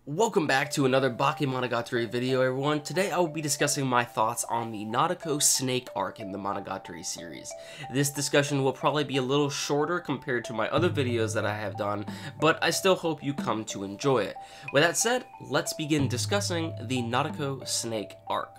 Welcome back to another Bakemonogatari video, everyone. Today I will be discussing my thoughts on the Nadeko Snake arc in the Monogatari series. This discussion will probably be a little shorter compared to my other videos that I have done, but I still hope you come to enjoy it. With that said, let's begin discussing the Nadeko Snake arc.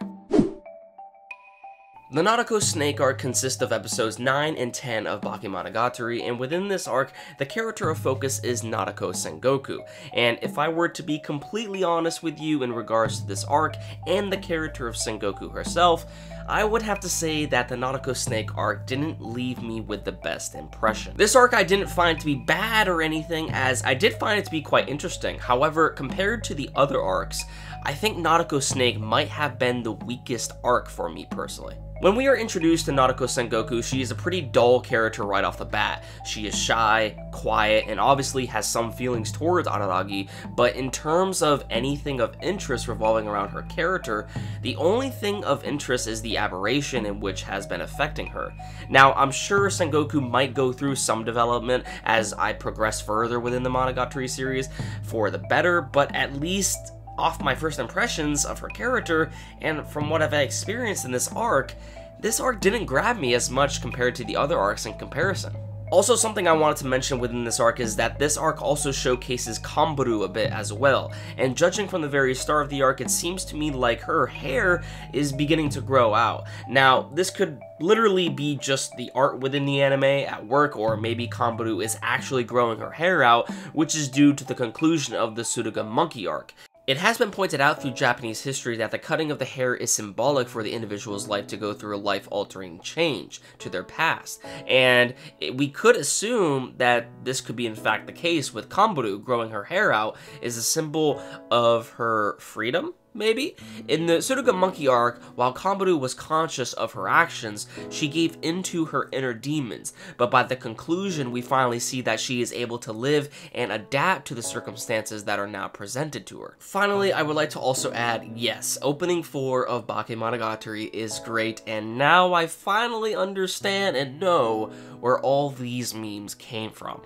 The Nadeko Snake arc consists of episodes 9 and 10 of Bakemonogatari, and within this arc, the character of focus is Nadeko Sengoku. And if I were to be completely honest with you in regards to this arc and the character of Sengoku herself, I would have to say that the Nadeko Snake arc didn't leave me with the best impression. This arc I didn't find to be bad or anything, as I did find it to be quite interesting. However, compared to the other arcs, I think Nadeko Snake might have been the weakest arc for me personally. When we are introduced to Nadeko Sengoku, she is a pretty dull character right off the bat. She is shy, quiet, and obviously has some feelings towards Araragi, but in terms of anything of interest revolving around her character, the only thing of interest is the aberration in which has been affecting her. Now, I'm sure Sengoku might go through some development as I progress further within the Monogatari series for the better, but at least off my first impressions of her character, and from what I've experienced in this arc didn't grab me as much compared to the other arcs in comparison. Also, something I wanted to mention within this arc is that this arc also showcases Komburu a bit as well, and judging from the very start of the arc, it seems to me like her hair is beginning to grow out. Now, this could literally be just the art within the anime at work, or maybe Komburu is actually growing her hair out, which is due to the conclusion of the Tsuruga monkey arc. It has been pointed out through Japanese history that the cutting of the hair is symbolic for the individual's life to go through a life-altering change to their past, and we could assume that this could be in fact the case with Komburu. Growing her hair out is a symbol of her freedom, maybe? In the Tsuruga monkey arc, while Komburu was conscious of her actions, she gave into her inner demons, but by the conclusion we finally see that she is able to live and adapt to the circumstances that are now presented to her. Finally, I would like to also add, yes, opening 4 of Bakemonogatari is great, and now I finally understand and know where all these memes came from.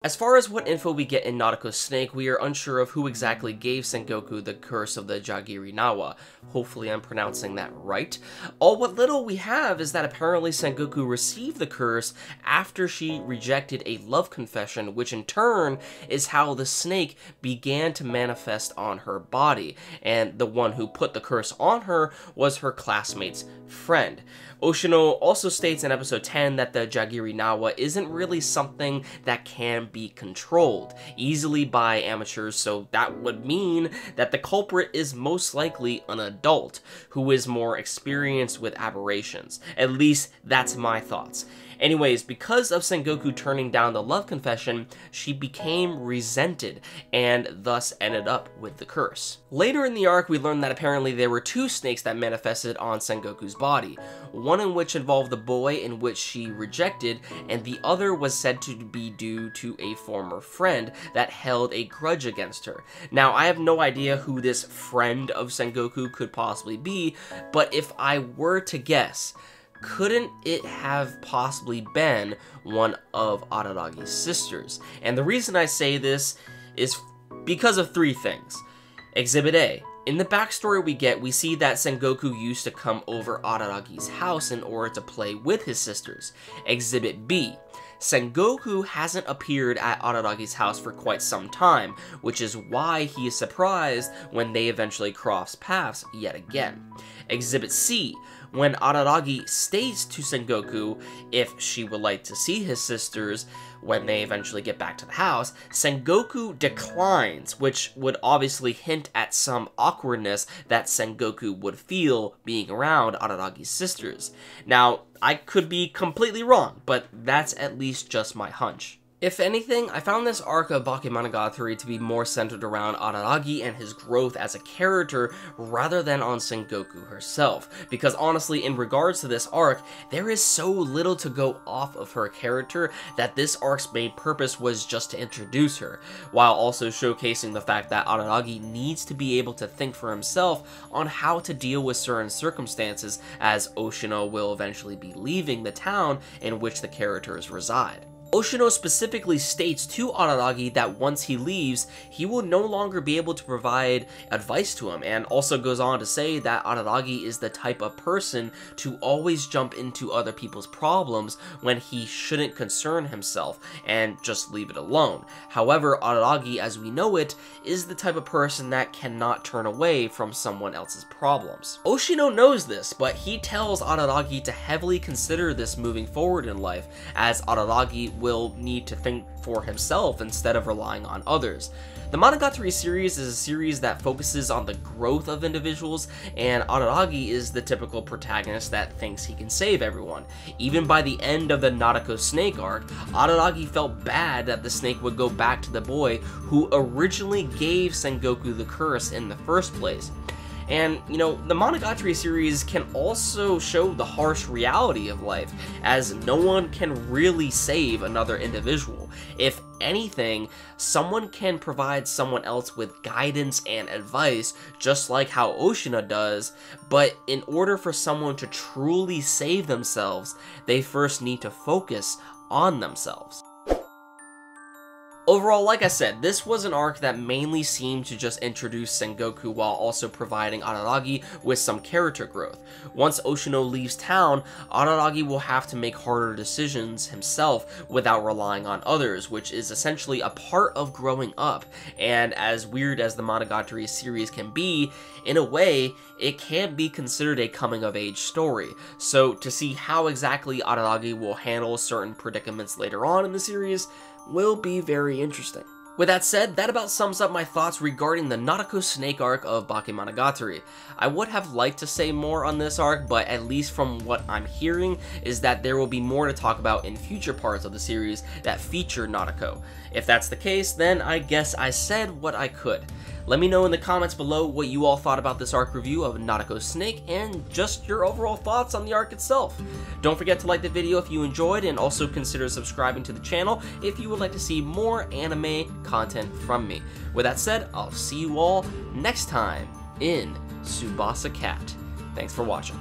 As far as what info we get in Nadeko Snake, we are unsure of who exactly gave Sengoku the curse of the Jagiri Nawa. Hopefully I'm pronouncing that right. All what little we have is that apparently Sengoku received the curse after she rejected a love confession, which in turn is how the snake began to manifest on her body, and the one who put the curse on her was her classmate's friend. Oshino also states in episode 10 that the Jagiri Nawa isn't really something that can be controlled easily by amateurs, so that would mean that the culprit is most likely an adult who is more experienced with aberrations. At least that's my thoughts. Anyways, because of Sengoku turning down the love confession, she became resented and thus ended up with the curse. Later in the arc, we learn that apparently there were 2 snakes that manifested on Sengoku's body, one in which involved the boy in which she rejected, and the other was said to be due to a former friend that held a grudge against her. Now, I have no idea who this friend of Sengoku could possibly be, but if I were to guess, couldn't it have possibly been one of Araragi's sisters? And the reason I say this is because of 3 things. Exhibit A. In the backstory we see that Sengoku used to come over Araragi's house in order to play with his sisters. Exhibit B. Sengoku hasn't appeared at Araragi's house for quite some time, which is why he is surprised when they eventually cross paths yet again. Exhibit C. When Araragi states to Sengoku if she would like to see his sisters when they eventually get back to the house, Sengoku declines, which would obviously hint at some awkwardness that Sengoku would feel being around Araragi's sisters. Now, I could be completely wrong, but that's at least just my hunch. If anything, I found this arc of Bakemonogatari to be more centered around Araragi and his growth as a character rather than on Sengoku herself, because honestly, in regards to this arc, there is so little to go off of her character that this arc's main purpose was just to introduce her, while also showcasing the fact that Araragi needs to be able to think for himself on how to deal with certain circumstances, as Oshino will eventually be leaving the town in which the characters reside. Oshino specifically states to Araragi that once he leaves, he will no longer be able to provide advice to him, and also goes on to say that Araragi is the type of person to always jump into other people's problems when he shouldn't concern himself and just leave it alone. However, Araragi, as we know it, is the type of person that cannot turn away from someone else's problems. Oshino knows this, but he tells Araragi to heavily consider this moving forward in life, as Araragi will need to think for himself instead of relying on others. The Monogatari series is a series that focuses on the growth of individuals, and Araragi is the typical protagonist that thinks he can save everyone. Even by the end of the Nadeko Snake arc, Araragi felt bad that the snake would go back to the boy who originally gave Sengoku the curse in the first place. And, you know, the Monogatari series can also show the harsh reality of life, as no one can really save another individual. If anything, someone can provide someone else with guidance and advice, just like how Oshino does, but in order for someone to truly save themselves, they first need to focus on themselves. Overall, like I said, this was an arc that mainly seemed to just introduce Sengoku while also providing Araragi with some character growth. Once Oshino leaves town, Araragi will have to make harder decisions himself without relying on others, which is essentially a part of growing up, and as weird as the Monogatari series can be, in a way, it can be considered a coming-of-age story. So to see how exactly Araragi will handle certain predicaments later on in the series will be very interesting. With that said, that about sums up my thoughts regarding the Nadeko Snake arc of Bakemonogatari. I would have liked to say more on this arc, but at least from what I'm hearing is that there will be more to talk about in future parts of the series that feature Nadeko. If that's the case, then I guess I said what I could. Let me know in the comments below what you all thought about this arc review of Nadeko Snake and just your overall thoughts on the arc itself. Don't forget to like the video if you enjoyed, and also consider subscribing to the channel if you would like to see more anime content from me. With that said, I'll see you all next time in Tsubasa Cat. Thanks for watching.